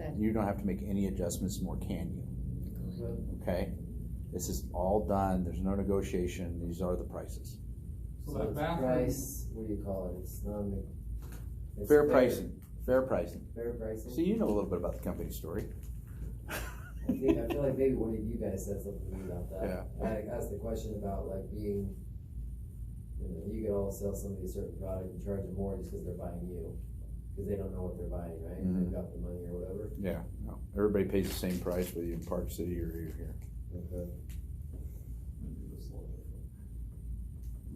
ahead. You don't have to make any adjustments, nor can you. Okay? This is all done. There's no negotiation. These are the prices. So that bathroom price, what do you call it? It's not it's fair pricing. Fair pricing. Fair pricing. So you know a little bit about the company story. I feel like maybe one of you guys said something to me about that. Yeah. I asked the question about like being, you could all sell somebody a certain product and charge them more just because they're buying you. Because they don't know what they're buying, right? They've got the money or whatever. Yeah. No. Everybody pays the same price whether you're in Park City or you're here. Okay.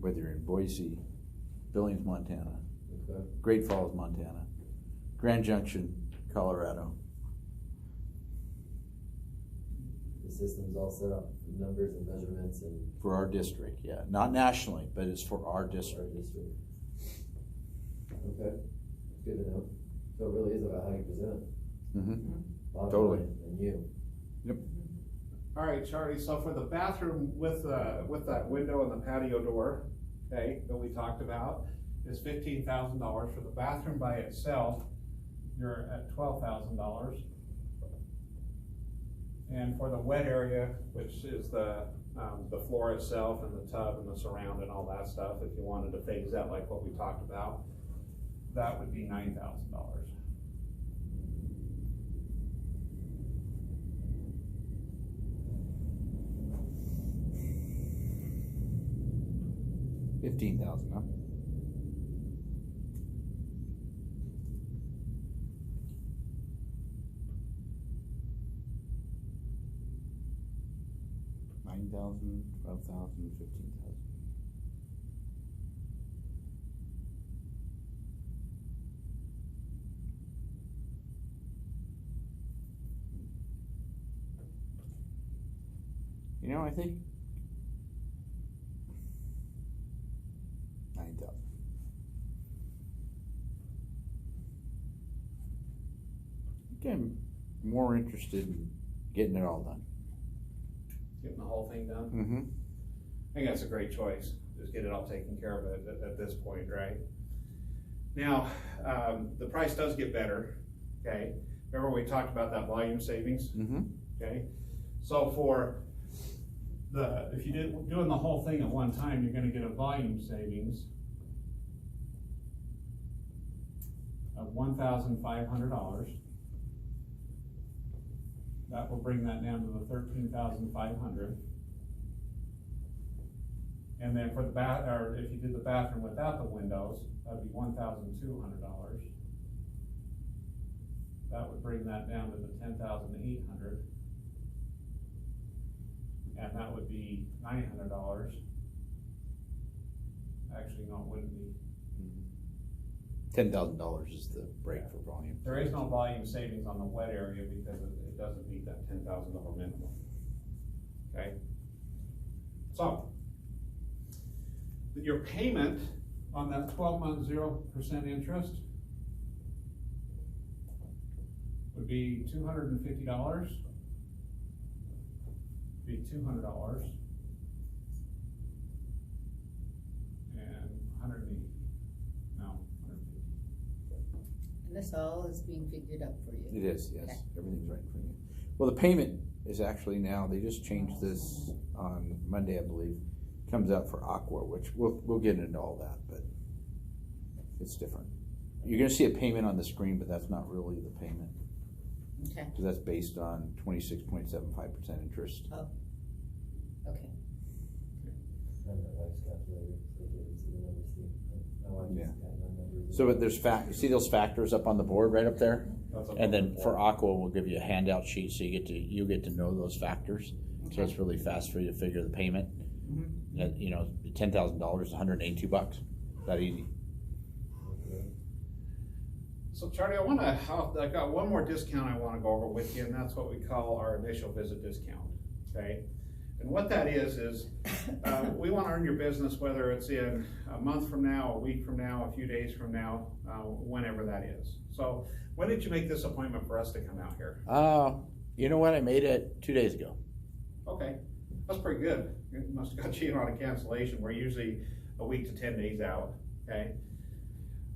Whether you're in Boise, Billings, Montana, Great Falls, Montana, Grand Junction, Colorado. The system's all set up, numbers and measurements and... For our district, yeah. Not nationally, but it's for our district. Okay, good to know. So it really is about how you present. Mm-hmm. Totally. And you. Yep. All right, Charlie, so for the bathroom with that window and the patio door, okay, that we talked about, is $15,000. For the bathroom by itself, you're at $12,000. And for the wet area, which is the floor itself and the tub and the surround and all that stuff, if you wanted to phase that like what we talked about, that would be $9,000. $15,000, huh? $9,000, $12,000, $15,000. You know, I think 9,000. I think I'm more interested in getting it all done. Getting the whole thing done? Mm-hmm. I think that's a great choice. Just get it all taken care of at this point, right? Now, the price does get better, okay? Remember we talked about that volume savings? Mm-hmm. Okay? So for if you doing the whole thing at one time, you're gonna get a volume savings of $1,500. That will bring that down to the $13,500. And then for the or if you did the bathroom without the windows, that'd be $1,200. That would bring that down to the $10,800. And that would be $900. Actually, no, it wouldn't be. $10,000 is the break for volume. There is no volume savings on the wet area because it doesn't meet that $10,000 minimum. Okay? So, your payment on that 12-month 0% interest would be $250. Be $200 and 180. No, 150. And this all is being figured out for you? It is, yes. Okay. Everything's right in front of you. Well, the payment is actually now, they just changed this on Monday, I believe. Comes out for Aqua, which we'll get into all that, but it's different. You're gonna see a payment on the screen, but that's not really the payment. Okay. Because that's based on 26.75% interest. Oh, okay. And my wife's calculator, so give it to the numbers too. My wife Yeah. just got my numbers. So but there's you see those factors up on the board right up there? That's up And on then the for board. Aqua, we'll give you a handout sheet so you get to know those factors. Okay. So it's really fast for you to figure the payment. Mm-hmm. That, you know, $10,000 is $182. That easy. So Charlie, I got one more discount I want to go over with you, and that's what we call our initial visit discount, okay? And what that is we want to earn your business, whether it's in a month from now, a week from now, a few days from now, whenever that is. So when did you make this appointment for us to come out here? You know what? I made it 2 days ago. Okay, that's pretty good. It must have got you on a cancellation. We're usually a week to 10 days out, okay?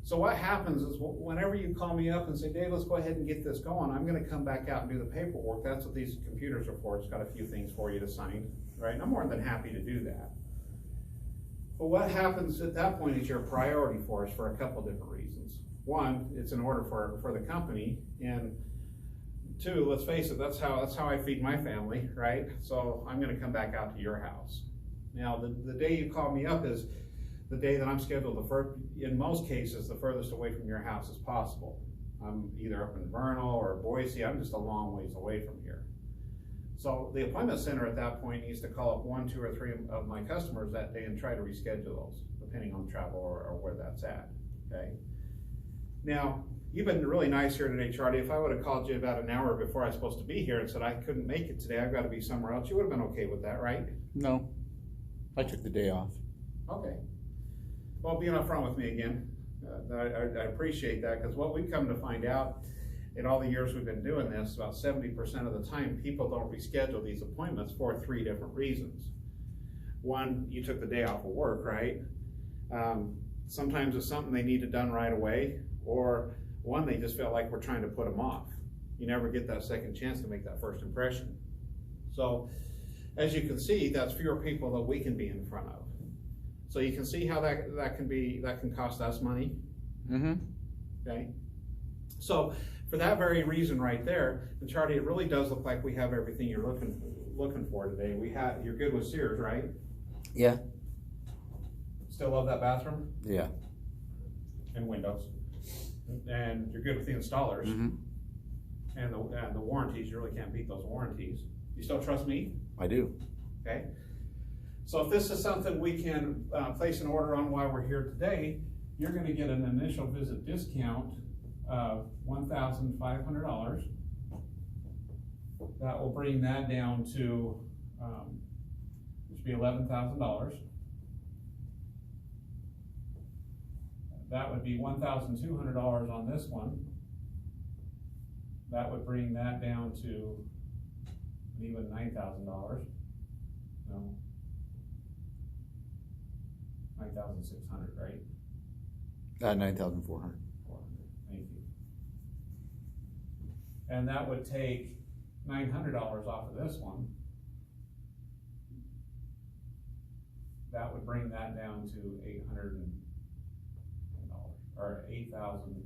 So what happens is whenever you call me up and say, Dave, let's go ahead and get this going, I'm gonna come back out and do the paperwork. That's what these computers are for. It's got a few things for you to sign, right? And I'm more than happy to do that. But what happens at that point is you're a priority for us for a couple different reasons. One, it's in order for the company, and two, let's face it, that's how I feed my family, right? So I'm gonna come back out to your house. Now, the day you call me up is the day that I'm scheduled in most cases, the furthest away from your house as possible. I'm either up in Vernal or Boise. I'm just a long ways away from here. So the appointment center at that point needs to call up 1, 2, or 3 of my customers that day and try to reschedule those, depending on travel or where that's at, okay? Now, you've been really nice here today, Charlie. If I would have called you about an hour before I was supposed to be here and said I couldn't make it today, I've got to be somewhere else, you would have been okay with that, right? No, I took the day off. Okay. Well, being upfront with me again, I appreciate that, because what we've come to find out in all the years we've been doing this, about 70% of the time, people don't reschedule these appointments for 3 different reasons. One, you took the day off of work, right? Sometimes it's something they need it done right away, or one, they just feel like we're trying to put them off. You never get that second chance to make that first impression. So, as you can see, that's fewer people that we can be in front of. So you can see how that can cost us money. Mm-hmm. Okay. So for that very reason right there, and Charlie, it really does look like we have everything you're looking for today. You're good with Sears, right? Yeah. Still love that bathroom? Yeah. And windows. And you're good with the installers. Mm-hmm. And the warranties. You really can't beat those warranties. You still trust me? I do. Okay. So if this is something we can place an order on while we're here today, you're going to get an initial visit discount of $1,500. That will bring that down to, which would be $11,000. That would be $1,200 on this one. That would bring that down to even $9,000. No. 9,600, right? 9,400. 400. Thank you. And that would take $900 off of this one. That would bring that down to $800 or $8,100.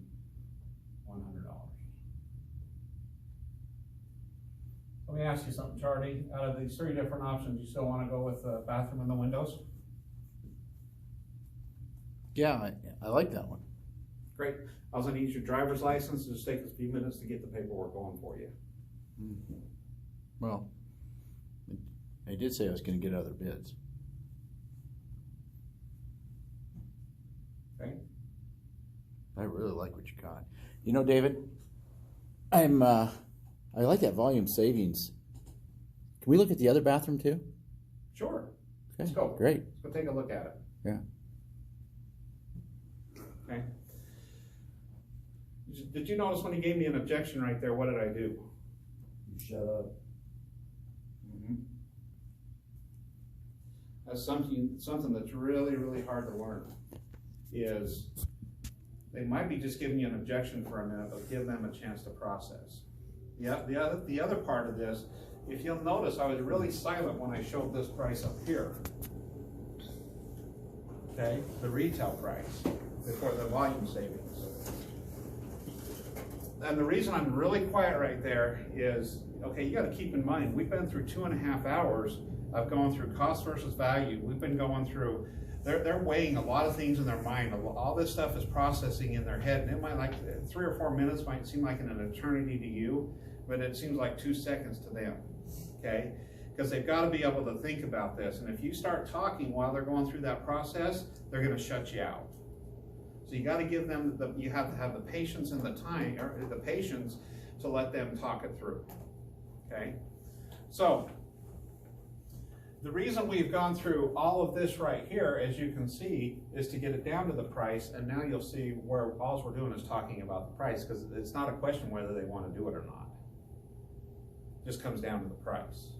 Let me ask you something, Charlie. Out of these 3 different options, you still want to go with the bathroom and the windows? Yeah, I like that one. Great. I was going to use your driver's license. It'll just take us a few minutes to get the paperwork going for you. Mm-hmm. Well, I did say I was going to get other bids. Okay. I really like what you got. You know, David, I like that volume savings. Can we look at the other bathroom too? Sure. Okay. Let's go. Great. Let's go take a look at it. Yeah. Okay. Did you notice when he gave me an objection right there, what did I do? You shut up. Mm-hmm. That's something that's really, really hard to learn, is they might be just giving you an objection for a minute, but give them a chance to process. Yeah, the other part of this, if you'll notice, I was really silent when I showed this price up here. Okay, the retail price before the volume savings. And the reason I'm really quiet right there is, okay, you got to keep in mind, we've been through 2.5 hours of going through cost versus value. We've been going through, they're weighing a lot of things in their mind. All this stuff is processing in their head, and it might, like 3 or 4 minutes might seem like an eternity to you, but it seems like 2 seconds to them, okay? Because they've got to be able to think about this, and if you start talking while they're going through that process, they're going to shut you out. So you got to give them, you have to have the patience and the time, or the patience to let them talk it through, okay? So, the reason we've gone through all of this right here, as you can see, is to get it down to the price, and now you'll see where all we're doing is talking about the price, because it's not a question whether they want to do it or not. It just comes down to the price,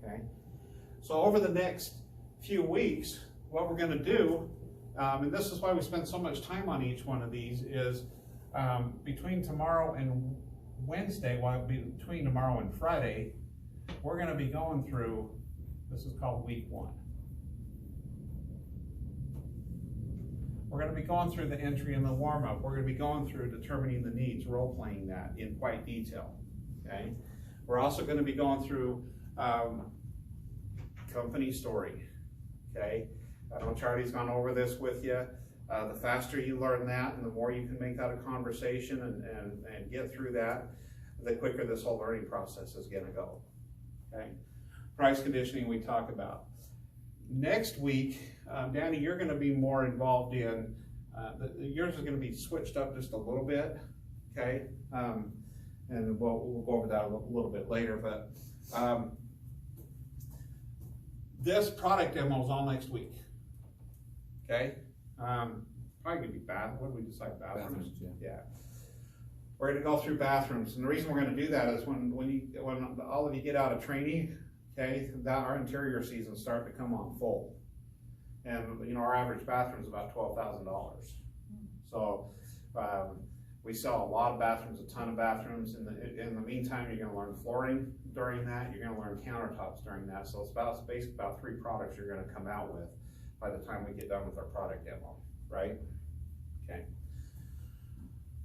okay? So over the next few weeks, what we're going to do and this is why we spend so much time on each one of these, is between tomorrow and Wednesday, between tomorrow and Friday, we're gonna be going through, this is called week 1. We're gonna be going through the entry and the warm-up. We're gonna be going through determining the needs, role-playing that in quite detail, okay? We're also gonna be going through company story, okay? I know Charlie's gone over this with you. The faster you learn that and the more you can make that a conversation and get through that, the quicker this whole learning process is gonna go, okay? Price conditioning we talk about. Next week, Danny, you're gonna be more involved in, yours is gonna be switched up just a little bit, okay? And we'll go over that a little bit later, but this product demo is all next week, okay? Probably gonna be what did we decide, bathrooms? Yeah. We're gonna go through bathrooms, and the reason we're gonna do that is when all of you get out of training, okay, that our interior season's starting to come on full. And you know, our average bathroom is about $12,000. So we sell a lot of bathrooms, a ton of bathrooms. In the meantime, you're gonna learn flooring during that, you're gonna learn countertops during that. So it's basically about 3 products you're gonna come out with by the time we get done with our product demo, right? Okay.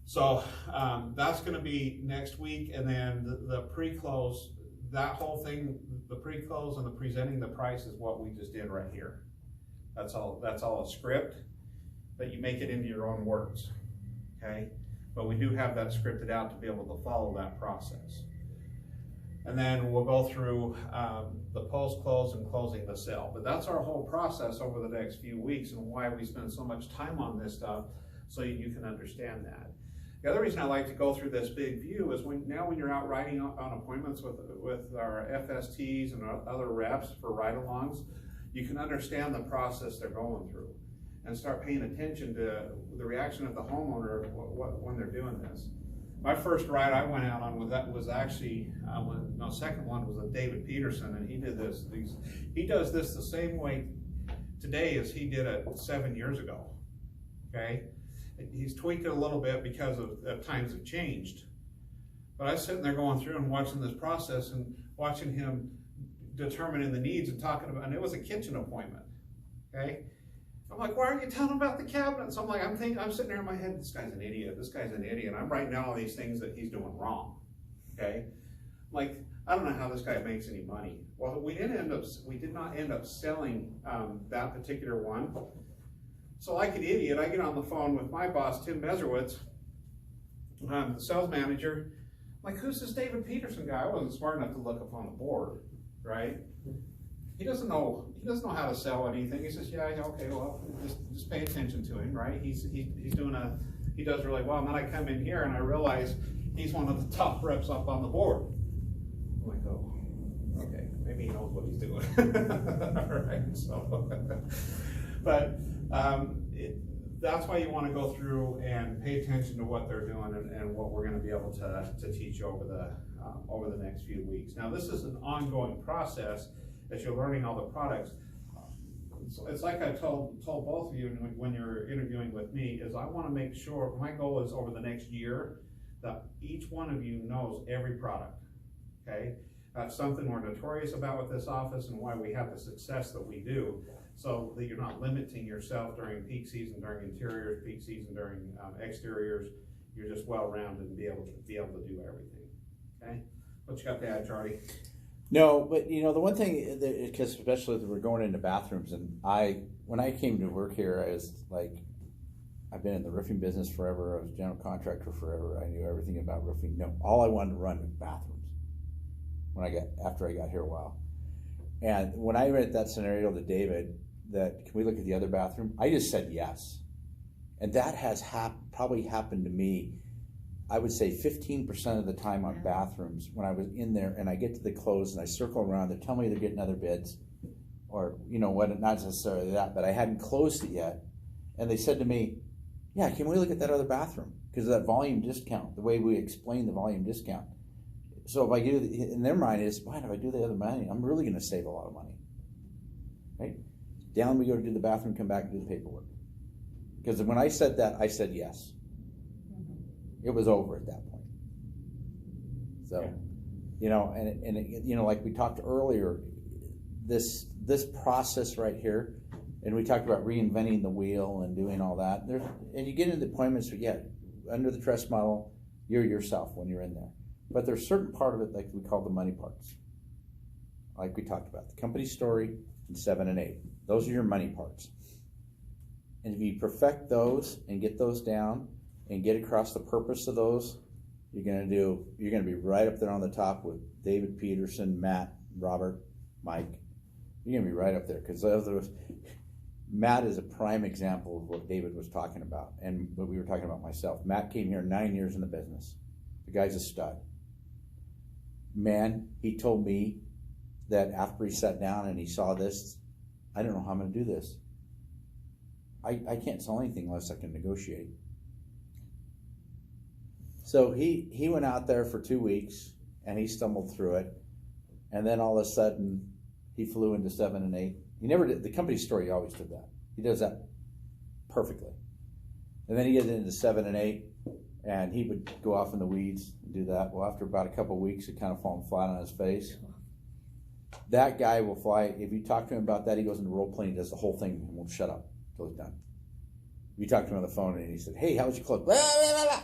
So that's gonna be next week, and then the pre-close, that whole thing, the pre-close and the presenting the price is what we just did right here. That's all a script, but you make it into your own words, okay? But we do have that scripted out to be able to follow that process. And then we'll go through the post-close and closing the sale. But that's our whole process over the next few weeks, and why we spend so much time on this stuff, so you can understand that. The other reason I like to go through this big view is when you're out riding on appointments with our FSTs and our other reps for ride-alongs, you can understand the process they're going through and start paying attention to the reaction of the homeowner when they're doing this. My first ride I went out on was actually, second one was with David Peterson, and he did this. He does this the same way today as he did it 7 years ago, okay? He's tweaked it a little bit because of times have changed. But I was sitting there going through and watching this process and watching him determining the needs and talking about, and it was a kitchen appointment, okay? I'm like, why aren't you telling about the cabinets? I'm like, I'm sitting there in my head, this guy's an idiot, this guy's an idiot. I'm writing down all these things that he's doing wrong, okay? Like, I don't know how this guy makes any money. Well, we did not end up selling that particular one. So like an idiot, I get on the phone with my boss, Tim Meserwitz, the sales manager. I'm like, who's this David Peterson guy? I wasn't smart enough to look up on the board, right? He doesn't know how to sell anything. He says, yeah, okay, well, just pay attention to him, right? He does really well. And then I come in here and I realize he's one of the top reps up on the board. I'm like, oh, okay, maybe he knows what he's doing. All right, so, but that's why you want to go through and pay attention to what they're doing and what we're going to be able to teach over the next few weeks. Now, this is an ongoing process as you're learning all the products. It's like I told both of you when you're interviewing with me, is I want to make sure, my goal is over the next year that each one of you knows every product, okay? That's something we're notorious about with this office and why we have the success that we do, so that you're not limiting yourself during peak season, during interiors, peak season, during exteriors. You're just well-rounded and be able to do everything, okay? What you got to add, Charlie? No, but you know, the one thing, because especially as we're going into bathrooms, and when I came to work here, I was like, I've been in the roofing business forever, I was a general contractor forever, I knew everything about roofing. No, all I wanted to run was bathrooms after I got here a while. And when I read that scenario to David, that can we look at the other bathroom, I just said yes. And that has probably happened to me, I would say 15% of the time on bathrooms when I was in there and I get to the close and I circle around, they tell me they're getting other bids, or you know what, not necessarily that, but I hadn't closed it yet. And they said to me, yeah, can we look at that other bathroom? Because of that volume discount, the way we explain the volume discount. So if I do, in their mind is, fine, if I do the other money, I'm really gonna save a lot of money, right? Down we go to do the bathroom, come back and do the paperwork. Because when I said that, I said yes. It was over at that point. So, Yeah. you know, and it, you know, like we talked earlier, this process right here, and we talked about reinventing the wheel and doing all that. And you get into appointments, yeah, under the trust model, you're yourself when you're in there. But there's certain part of it, like we call the money parts. Like we talked about, the company story and 7 and 8. Those are your money parts. And if you perfect those and get those down and get across the purpose of those, you're gonna be right up there on the top with David Peterson, Matt, Robert, Mike. You're gonna be right up there because Matt is a prime example of what David was talking about and what we were talking about myself. Matt came here 9 years in the business. The guy's a stud. Man, he told me that after he sat down and he saw this, I don't know how I'm gonna do this. I can't sell anything unless I can negotiate. So he went out there for 2 weeks and he stumbled through it. And then all of a sudden he flew into 7 and 8. He never did, the company story he always did that. He does that perfectly. And then he gets into 7 and 8 and he would go off in the weeds and do that. Well, after about a couple of weeks, it kind of fallen flat on his face. That guy will fly, if you talk to him about that, he goes into role playing, does the whole thing and won't shut up until he's done. You talk to him on the phone and he said, hey, how was your close? Blah, blah, blah, blah.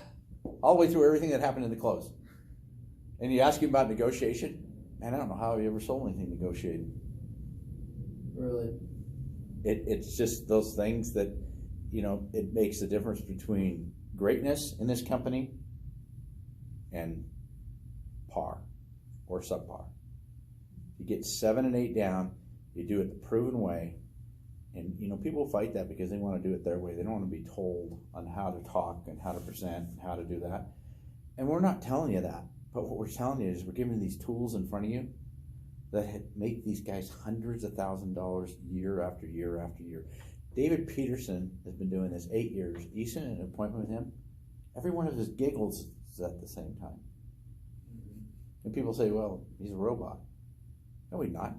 All the way through everything that happened in the close. And you ask him about negotiation, and I don't know how he ever sold anything negotiated. Really? It's just those things that, you know, it makes the difference between greatness in this company and par or subpar. You get 7 and 8 down, you do it the proven way, and you know, people fight that because they want to do it their way. They don't want to be told on how to talk and how to present and how to do that. And we're not telling you that, but what we're telling you is we're giving these tools in front of you that make these guys hundreds of $1,000s year after year after year. David Peterson has been doing this 8 years. You sit in an appointment with him, every one of his giggles is at the same time. And people say, well, he's a robot. No, he's not.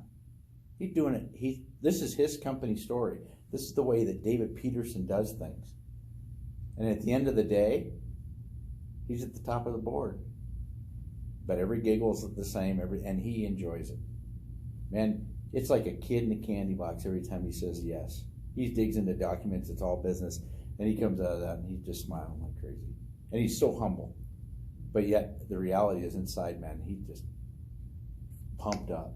He's doing it. This is his company story. This is the way that David Peterson does things. And at the end of the day, he's at the top of the board. But every giggle is the same, and he enjoys it. Man, it's like a kid in a candy box every time he says yes. He digs into documents, it's all business, and he comes out of that and he's just smiling like crazy. And he's so humble. But yet, the reality is inside, man, he's just pumped up.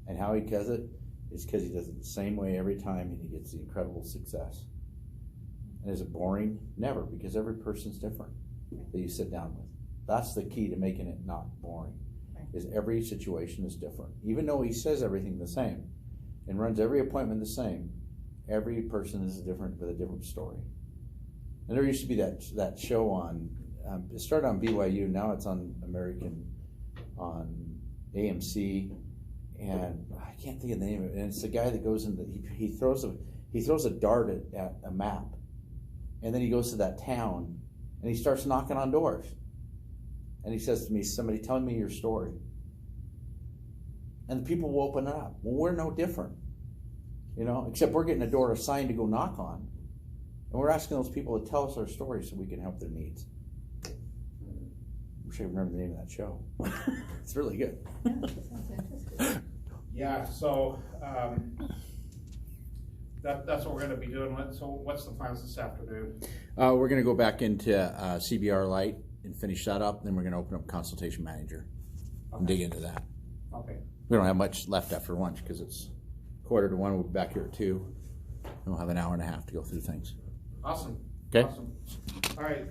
And how he does it is because he does it the same way every time and he gets the incredible success. And is it boring? Never, because every person's different that you sit down with. That's the key to making it not boring, is every situation is different. Even though he says everything the same and runs every appointment the same, every person is different with a different story. And there used to be that show on, it started on BYU, now it's on AMC, and I can't think of the name of it. And it's the guy that goes in, he throws a dart at a map, and then he goes to that town, and he starts knocking on doors. And he says to me, somebody tell me your story. And the people will open it up. Well, we're no different, you know, except we're getting a door assigned to go knock on. And we're asking those people to tell us our story so we can help their needs. Wish I remember the name of that show. It's really good. Yeah, that sounds interesting. Yeah, so that's what we're going to be doing. So what's the plans this afternoon? We're going to go back into CBR Lite and finish that up. Then we're going to open up Consultation Manager and dig into that. Okay. We don't have much left after lunch because it's 1:45. We'll be back here at 2. And we'll have an hour and a half to go through things. Awesome. Okay. Awesome. All right.